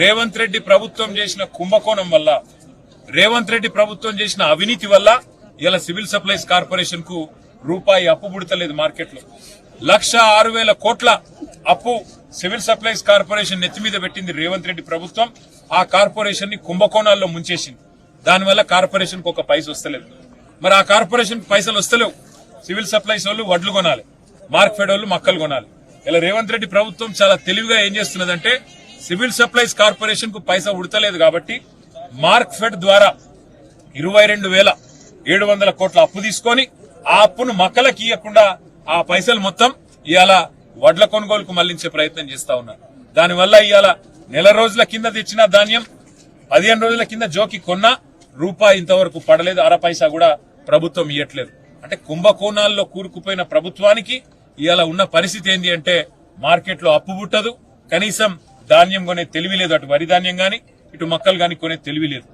రేవంత్ రెడ్డి ప్రభుత్వం చేసిన కుంభకోణం వల్ల, రేవంత్ రెడ్డి ప్రభుత్వం చేసిన అవినీతి వల్ల ఇలా సివిల్ సప్లైస్ కార్పొరేషన్ కు రూపాయి అప్పు పుడతలేదు. మార్కెట్ లో 1,06,000 కోట్ల అప్పు సివిల్ సప్లైస్ కార్పొరేషన్ నెత్తి మీద పెట్టింది రేవంత్ రెడ్డి ప్రభుత్వం. ఆ కార్పొరేషన్ ని కుంభకోణాల్లో ముంచేసింది. దానివల్ల కార్పొరేషన్ కు ఒక పైస వస్తలేదు. మరి ఆ కార్పొరేషన్ పైసలు వస్తలేవు. సివిల్ సప్లైస్ వాళ్ళు వడ్లు కొనాలి, మార్క్ఫెడ్ వాళ్ళు మక్కలు కొనాలి. ఇలా రేవంత్ రెడ్డి ప్రభుత్వం చాలా తెలివిగా ఏం చేస్తున్నదంటే సివిల్ సప్లైస్ కార్పొరేషన్ కు పైసా ఉడతలేదు కాబట్టి మార్క్ఫెడ్ ద్వారా 22,700 కోట్ల అప్పు తీసుకొని ఆ అప్పును మక్కలకి ఇవ్వకుండా ఆ పైసలు మొత్తం ఇవాళ వడ్ల కొనుగోలుకు మళ్లించే ప్రయత్నం చేస్తా ఉన్నారు. దానివల్ల ఇవాళ నెల రోజుల కింద తెచ్చిన ధాన్యం 15 రోజుల కింద జోకి కొన్నా రూపాయి ఇంతవరకు పడలేదు. అర పైసా కూడా ప్రభుత్వం ఇవ్వట్లేదు. అంటే కుంభకోణాల్లో కూరుకుపోయిన ప్రభుత్వానికి ఇవాళ ఉన్న పరిస్థితి ఏంది అంటే మార్కెట్ లో అప్పు పుట్టదు, కనీసం ధాన్యం కొనే తెలివి లేదు. అటు వరి ధాన్యం గాని ఇటు మక్కలు గాని కొనే తెలివి లేదు.